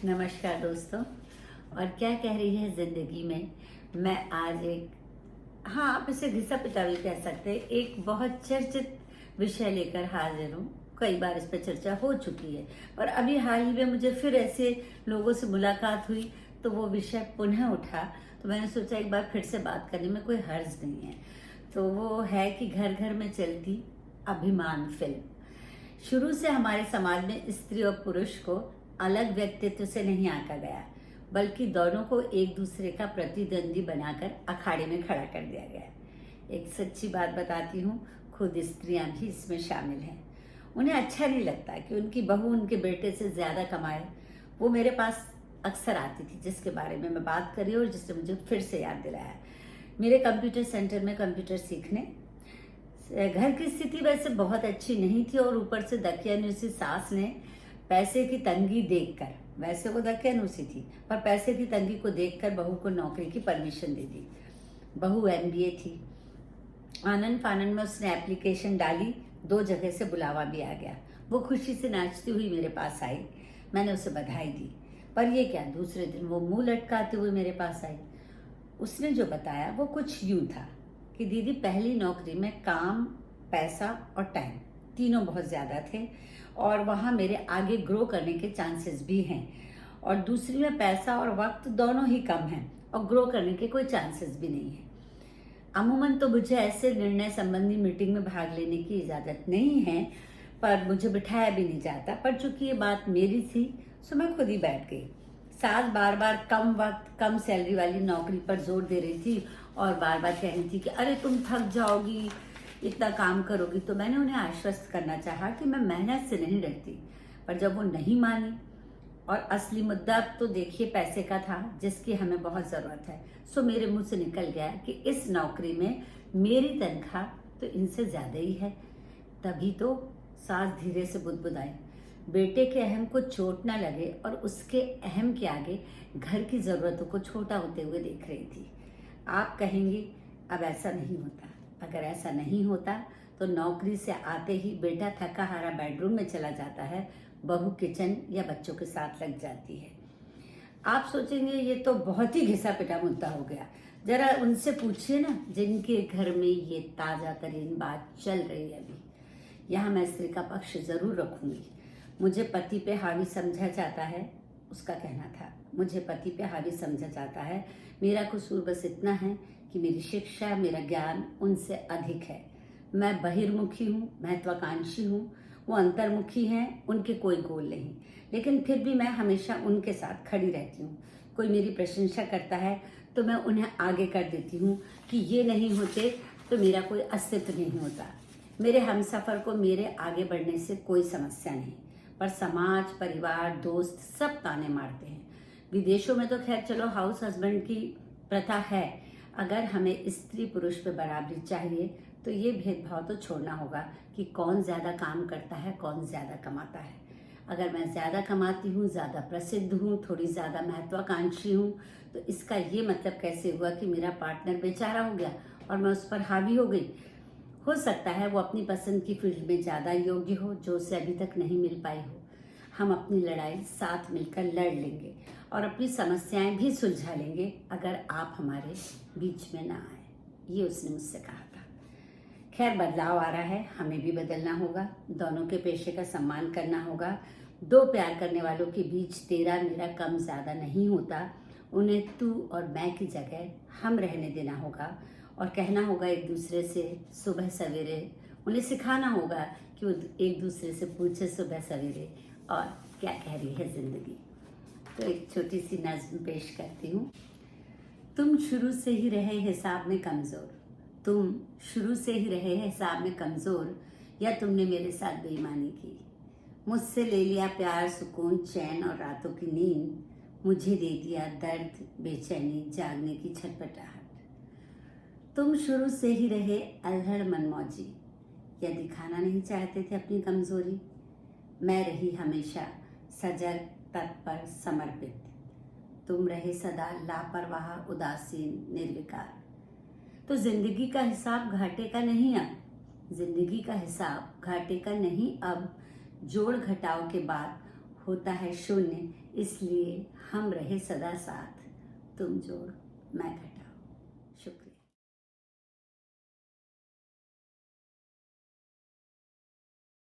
नमस्कार दोस्तों। और क्या कह रही है ज़िंदगी में। मैं आज आप इसे घिसा पिटा भी कह सकते हैं, एक बहुत चर्चित विषय लेकर हाजिर हूँ। कई बार इस पर चर्चा हो चुकी है, पर अभी हाल ही में मुझे फिर ऐसे लोगों से मुलाकात हुई तो वो विषय पुनः उठा। तो मैंने सोचा एक बार फिर से बात करने में कोई हर्ज नहीं है। तो वो है कि घर घर में चलती अभिमान फिल्म। शुरू से हमारे समाज में स्त्री और पुरुष को अलग व्यक्तित्व से नहीं आंका गया, बल्कि दोनों को एक दूसरे का प्रतिद्वंदी बनाकर अखाड़े में खड़ा कर दिया गया। एक सच्ची बात बताती हूँ, खुद स्त्रियां भी इसमें शामिल हैं। उन्हें अच्छा नहीं लगता कि उनकी बहू उनके बेटे से ज्यादा कमाए। वो मेरे पास अक्सर आती थी, जिसके बारे में मैं बात कर रही हूँ और जिसने मुझे फिर से याद दिलाया। मेरे कंप्यूटर सेंटर में कंप्यूटर सीखने। घर की स्थिति वैसे बहुत अच्छी नहीं थी और ऊपर से दकियानुसी सास ने पैसे की तंगी देखकर, वैसे वो दकियानुसी थी पर पैसे की तंगी को देखकर बहू को नौकरी की परमिशन दे दी। बहू एमबीए थी। आनंद फानंद में उसने एप्लीकेशन डाली, 2 जगह से बुलावा भी आ गया। वो खुशी से नाचती हुई मेरे पास आई। मैंने उसे बधाई दी, पर ये क्या, दूसरे दिन वो मुंह लटकाते हुए मेरे पास आई। उसने जो बताया वो कुछ यूं था कि दीदी, पहली नौकरी में काम, पैसा और टाइम तीनों बहुत ज़्यादा थे और वहाँ मेरे आगे ग्रो करने के चांसेस भी हैं, और दूसरी में पैसा और वक्त दोनों ही कम हैं और ग्रो करने के कोई चांसेस भी नहीं है। अमूमन तो मुझे ऐसे निर्णय संबंधी मीटिंग में भाग लेने की इजाज़त नहीं है, पर मुझे बिठाया भी नहीं जाता। पर चूंकि ये बात मेरी थी सो मैं खुद ही बैठ गई। सास बार बार कम वक्त कम सैलरी वाली नौकरी पर जोर दे रही थी और बार बार कह रही थी कि अरे तुम थक जाओगी, इतना काम करोगी। तो मैंने उन्हें आश्वस्त करना चाहा कि मैं मेहनत से नहीं डरती, पर जब वो नहीं मानी, और असली मुद्दा तो देखिए पैसे का था जिसकी हमें बहुत ज़रूरत है, सो मेरे मुंह से निकल गया कि इस नौकरी में मेरी तनख्वाह तो इनसे ज़्यादा ही है। तभी तो सास धीरे से बुदबुदाई। बेटे के अहम को चोट ना लगे और उसके अहम के आगे घर की ज़रूरतों को छोटा होते हुए देख रही थी। आप कहेंगी अब ऐसा नहीं होता। अगर ऐसा नहीं होता तो नौकरी से आते ही बेटा थका हारा बेडरूम में चला जाता है, बहू किचन या बच्चों के साथ लग जाती है। आप सोचेंगे ये तो बहुत ही घिसा पिटा मुद्दा हो गया। जरा उनसे पूछिए ना जिनके घर में ये ताज़ा तरीन बात चल रही है अभी। यहाँ मैं स्त्री का पक्ष जरूर रखूंगी। मुझे पति पे हावी समझा जाता है, उसका कहना था, मुझे पति पे हावी समझा जाता है। मेरा कसूर बस इतना है कि मेरी शिक्षा, मेरा ज्ञान उनसे अधिक है। मैं बहिर्मुखी हूँ, महत्वाकांक्षी हूँ, वो अंतर्मुखी हैं, उनके कोई गोल नहीं, लेकिन फिर भी मैं हमेशा उनके साथ खड़ी रहती हूँ। कोई मेरी प्रशंसा करता है तो मैं उन्हें आगे कर देती हूँ कि ये नहीं होते तो मेरा कोई अस्तित्व नहीं होता। मेरे हमसफ़र को मेरे आगे बढ़ने से कोई समस्या नहीं, पर समाज, परिवार, दोस्त सब ताने मारते हैं। विदेशों में तो खैर चलो हाउस हस्बैंड की प्रथा है। अगर हमें स्त्री पुरुष पे बराबरी चाहिए तो ये भेदभाव तो छोड़ना होगा कि कौन ज़्यादा काम करता है, कौन ज़्यादा कमाता है। अगर मैं ज़्यादा कमाती हूँ, ज़्यादा प्रसिद्ध हूँ, थोड़ी ज़्यादा महत्वाकांक्षी हूँ, तो इसका ये मतलब कैसे हुआ कि मेरा पार्टनर बेचारा हो गया और मैं उस पर हावी हो गई। हो सकता है वो अपनी पसंद की फील्ड में ज़्यादा योग्य हो, जो उसे अभी तक नहीं मिल पाई हो। हम अपनी लड़ाई साथ मिलकर लड़ लेंगे और अपनी समस्याएं भी सुलझा लेंगे अगर आप हमारे बीच में ना आए। ये उसने मुझसे कहा था। खैर बदलाव आ रहा है, हमें भी बदलना होगा। दोनों के पेशे का सम्मान करना होगा। 2 प्यार करने वालों के बीच तेरा मेरा कम ज़्यादा नहीं होता। उन्हें तू और मैं की जगह हम रहने देना होगा और कहना होगा एक दूसरे से सुबह सवेरे। उन्हें सिखाना होगा कि वो एक दूसरे से पूछे सुबह सवेरे और क्या कह रही है ज़िंदगी। तो एक छोटी सी नज़्म पेश करती हूँ। तुम शुरू से ही रहे हिसाब में कमज़ोर, तुम शुरू से ही रहे हिसाब में कमज़ोर, या तुमने मेरे साथ बेईमानी की। मुझसे ले लिया प्यार, सुकून, चैन और रातों की नींद। मुझे दे दिया दर्द, बेचैनी, जागने की छटपटाहट। तुम शुरू से ही रहे अल्हड़ मनमौजी, या दिखाना नहीं चाहते थे अपनी कमज़ोरी। मैं रही हमेशा सजग, तत्पर, समर्पित। तुम रहे सदा लापरवाह, उदासीन, निर्विकार। तो जिंदगी का हिसाब घाटे का नहीं अब, जिंदगी का हिसाब घाटे का नहीं अब। जोड़ घटाव के बाद होता है शून्य, इसलिए हम रहे सदा साथ, तुम जोड़ मैं घटा।